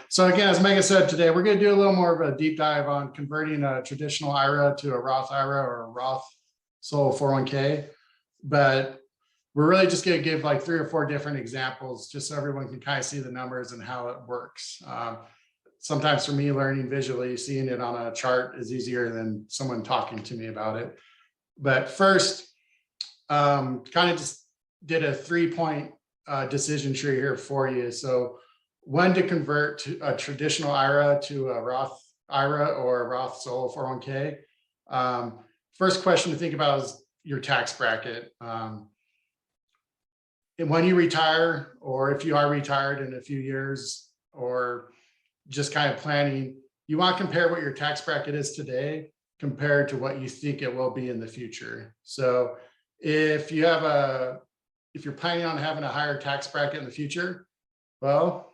So again, as Megan said today, we're going to do a little more of a deep dive on converting a traditional IRA to a Roth IRA or a Roth Solo 401k. But we're really just going to give like 3 or 4 different examples just so everyone can kind of see the numbers and how it works. Sometimes for me, learning visually, seeing it on a chart is easier than someone talking to me about it. But first, kind of just did a 3-point decision tree here for you. So when to convert to a traditional IRA to a Roth IRA or a Roth Solo 401k. First question to think about is your tax bracket. And when you retire, or if you are retired in a few years, or just kind of planning, you want to compare what your tax bracket is today compared to what you think it will be in the future. So if you're planning on having a higher tax bracket in the future, well,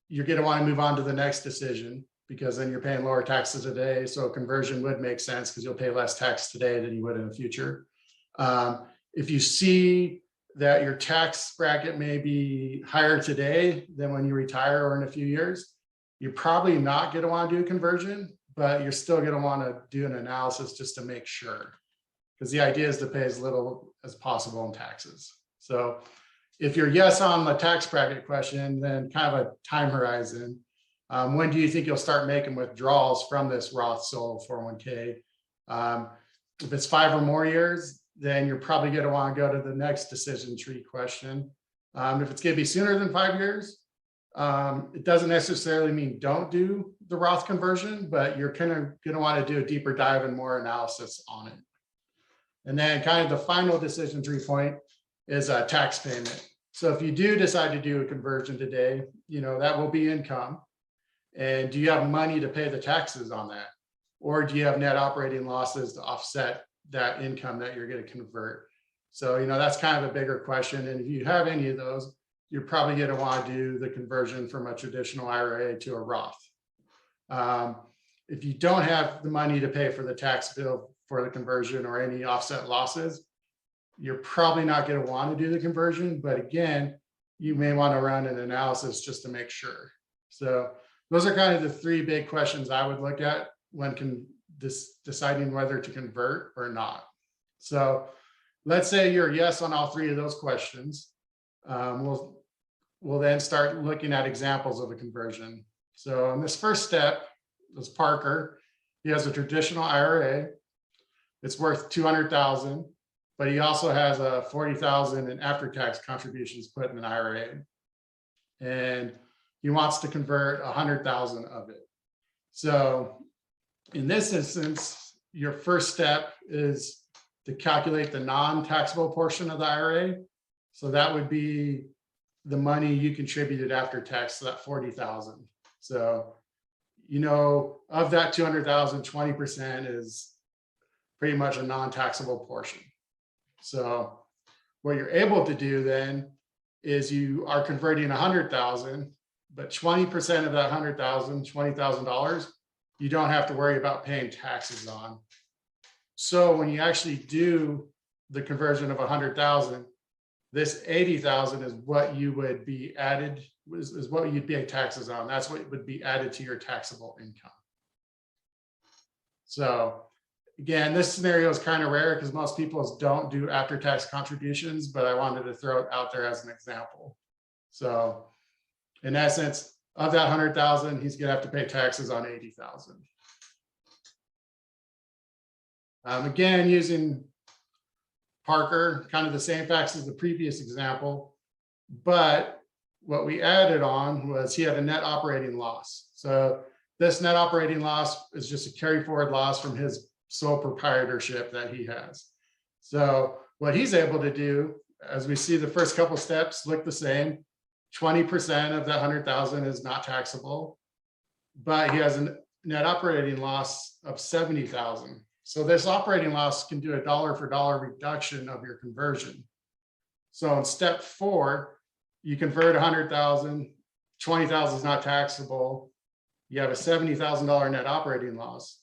you're going to want to move on to the next decision, because then you're paying lower taxes today. So a conversion would make sense because you'll pay less tax today than you would in the future. If you see that your tax bracket may be higher today than when you retire or in a few years, you're probably not going to want to do a conversion, but you're still going to want to do an analysis just to make sure, because the idea is to pay as little as possible in taxes. So if you're yes on the tax bracket question, then kind of a time horizon. When do you think you'll start making withdrawals from this Roth Solo 401k? If it's 5 or more years, then you're probably going to want to go to the next decision tree question. If it's going to be sooner than 5 years, it doesn't necessarily mean don't do the Roth conversion, but you're kind of going to want to do a deeper dive and more analysis on it. And then kind of the final decision tree point is a tax payment. So if you do decide to do a conversion today, that will be income. And do you have money to pay the taxes on that? Or do you have net operating losses to offset that income that you're going to convert? So, that's kind of a bigger question. And if you have any of those, you're probably going to want to do the conversion from a traditional IRA to a Roth. If you don't have the money to pay for the tax bill for the conversion or any offset losses, you're probably not going to want to do the conversion. But again, you may want to run an analysis just to make sure. So those are kind of the 3 big questions I would look at when deciding whether to convert or not. So let's say you're yes on all 3 of those questions. We'll then start looking at examples of a conversion. So in this first step, this Parker, he has a traditional IRA. It's worth $200,000, but he also has a $40,000 in after-tax contributions put in an IRA, and he wants to convert 100,000 of it. So in this instance, your first step is to calculate the non-taxable portion of the IRA. So that would be the money you contributed after tax, so that 40,000. So, of that 200,000, 20% is pretty much a non-taxable portion. So what you're able to do then is you are converting 100,000, but 20% of that 100,000, $20,000, you don't have to worry about paying taxes on. So when you actually do the conversion of 100,000, this 80,000 is what you would be added, is what you'd pay taxes on. That's what would be added to your taxable income. So again, this scenario is kind of rare because most people don't do after-tax contributions, but I wanted to throw it out there as an example. So in essence, of that 100,000, he's going to have to pay taxes on 80,000. Again, using Parker, kind of the same facts as the previous example, but what we added on was he had a net operating loss. So this net operating loss is just a carry forward loss from his sole proprietorship that he has. So what he's able to do, as we see the first couple steps look the same, 20% of that 100,000 is not taxable, but he has a net operating loss of 70,000. So this operating loss can do a dollar for dollar reduction of your conversion. So in step 4, you convert 100,000, 20,000 is not taxable. You have a $70,000 net operating loss.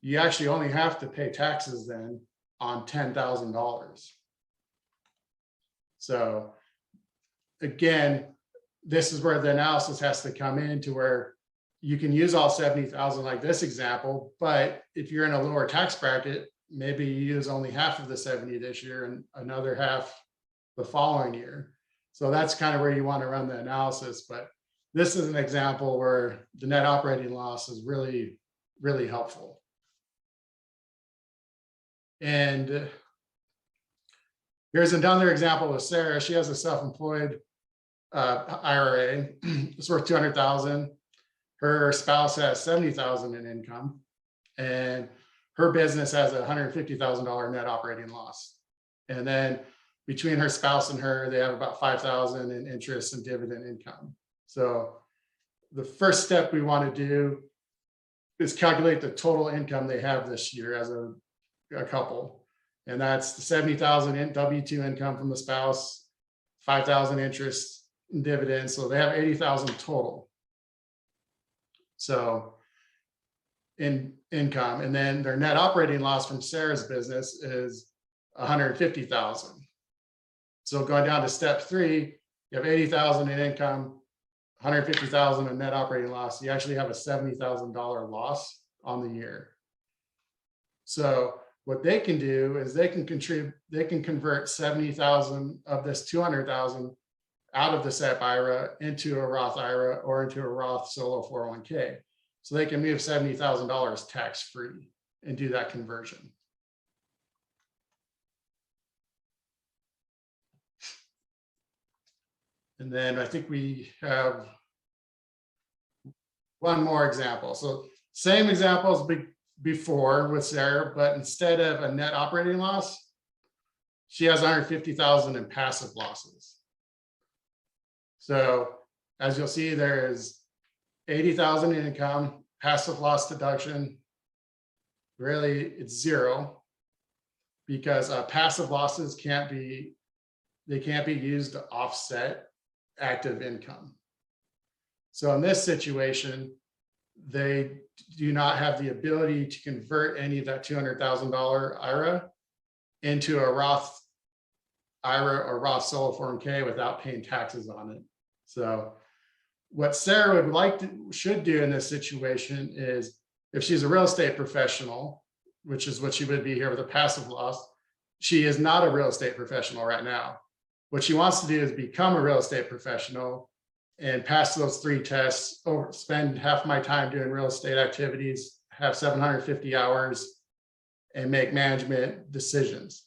You actually only have to pay taxes then on $10,000. So again, this is where the analysis has to come in to where you can use all 70,000 like this example, but if you're in a lower tax bracket, maybe you use only half of the 70 this year and another half the following year. So that's kind of where you want to run the analysis. But this is an example where the net operating loss is really, really helpful. And here's another example with Sarah. She has a self-employed IRA. It's worth 200,000. Her spouse has 70,000 in income, and her business has a $150,000 net operating loss. And then between her spouse and her, they have about 5,000 in interest and dividend income. So the first step we want to do is calculate the total income they have this year as a couple. And that's the 70,000 in W-2 income from the spouse, 5,000 interest and dividends. So they have 80,000 total. So in income, and then their net operating loss from Sarah's business is 150,000. So going down to step 3, you have 80,000 in income, 150,000 in net operating loss. You actually have a $70,000 loss on the year. So what they can do is they can convert 70,000 of this 200,000 out of the SEP IRA into a Roth IRA or into a Roth Solo 401k. So they can move $70,000 tax-free and do that conversion. And then I think we have one more example. So same example as before with Sarah, but instead of a net operating loss, she has 150,000 in passive losses. So as you'll see, there is 80,000 in income, passive loss deduction. Really, it's zero because passive losses can't be used to offset active income. So in this situation, they do not have the ability to convert any of that $200,000 IRA into a Roth IRA or Roth Solo 401k without paying taxes on it. So what Sarah should do in this situation is, if she's a real estate professional, which is what she would be here with a passive loss, she is not a real estate professional right now. What she wants to do is become a real estate professional and pass those 3 tests, spend half my time doing real estate activities, have 750 hours, and make management decisions.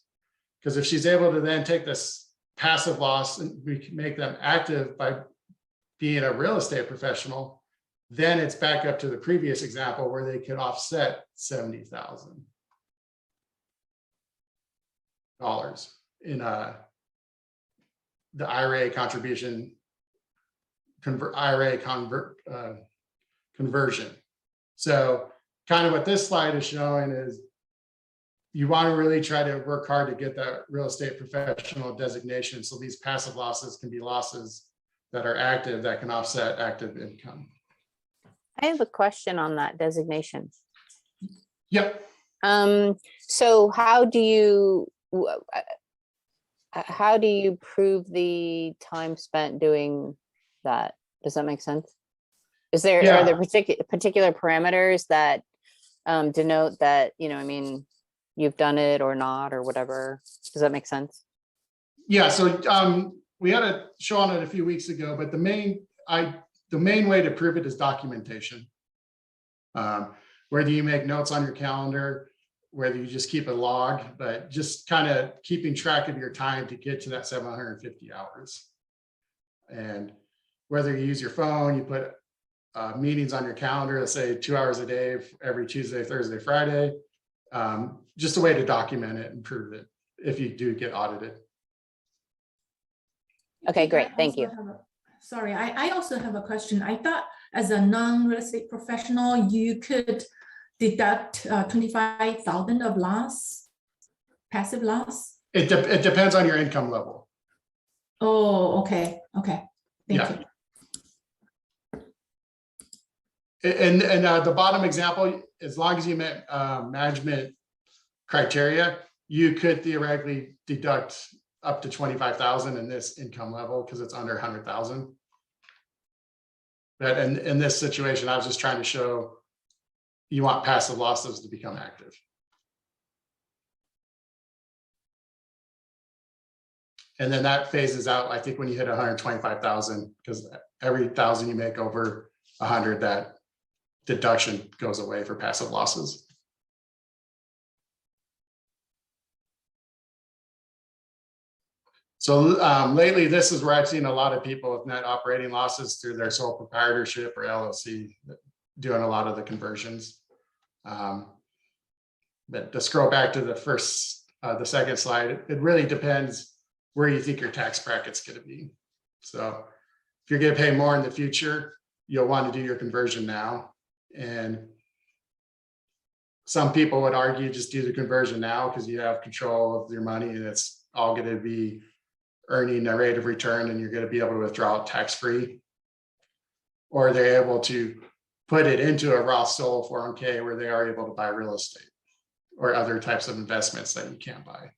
Because if she's able to then take this passive loss and we can make them active by being a real estate professional, then it's back up to the previous example where they could offset $70,000 in the IRA contribution, conversion. So kind of what this slide is showing is you want to really try to work hard to get that real estate professional designation. So these passive losses can be losses that are active that can offset active income. I have a question on that designation. Yep. So how do you prove the time spent doing that? Does that make sense? Are there particular parameters that denote that, I mean, you've done it or not or whatever? Does that make sense? Yeah. So we had a show on it a few weeks ago, but the main way to prove it is documentation. Whether you make notes on your calendar, whether you just keep a log, but just kind of keeping track of your time to get to that 750 hours. And whether you use your phone, you put meetings on your calendar, let's say 2 hours a day, every Tuesday, Thursday, Friday, just a way to document it and prove it if you do get audited. Okay, great. Thank you. Sorry, I also have a question. I thought as a non-real estate professional, you could deduct 25,000 of loss, passive loss? It depends on your income level. Oh, okay. Okay. Thank you. And the bottom example, as long as you met management criteria, you could theoretically deduct up to 25,000 in this income level because it's under 100,000. But in this situation, I was just trying to show you want passive losses to become active. And then that phases out, I think, when you hit 125,000, because every 1,000 you make over 100, that deduction goes away for passive losses. So lately, this is where I've seen a lot of people with net operating losses through their sole proprietorship or LLC doing a lot of the conversions. But to scroll back to the second slide, it really depends where you think your tax bracket's going to be. So if you're going to pay more in the future, you'll want to do your conversion now. And some people would argue just do the conversion now because you have control of your money and it's all going to be earning a rate of return and you're going to be able to withdraw it tax-free. Or they're able to put it into a Roth Solo 401k where they are able to buy real estate or other types of investments that you can't buy.